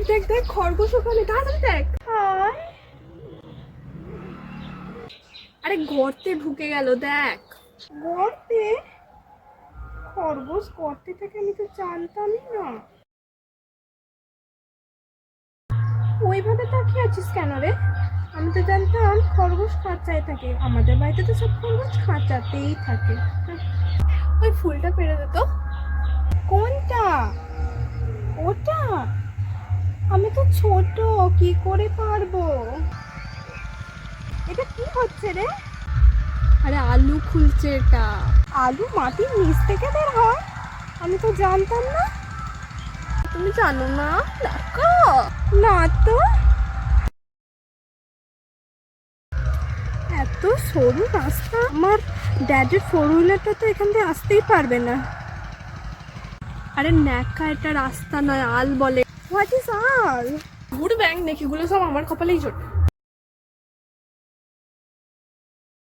দেখ দেখ খরগোশ ওখানে, তাড়াতাড়ি দেখ। আরে গর্তে ঢুকে গেল দেখ। গর্তে? খরগোশ গর্তে থেকে? আমি তো জানতামই না। ওইভাবে তাকিয়ে আছিস কেন রে? আমি তো জানতাম খরগোশ খাঁচায় থাকে, আমাদের বাড়িতে তো সব খরগোশ খাঁচাতেই থাকে। ওই ফুলটা পেরে দে তো। কোনটা? ওটা? আমি তো ছোট, কি করে পারবো? এটা কি হচ্ছে রে? আরে আলু খুলছে এটা। আলু মাটির নিচ থেকে বের হয়? আমি তো জানতাম না। তুমি জানো না? দেখো না তো। এত সরু রাস্তা, আমার ড্যাডির ফোর হুইলারটা তো এখান দিয়ে আসতেই পারবে না। আরে ন্যাকা, এটা রাস্তা নয়, আল বলে। হোয়াট ইজ আল? ভুর ব্যাং নাকি, এগুলো সব আমার কপালেই জোট।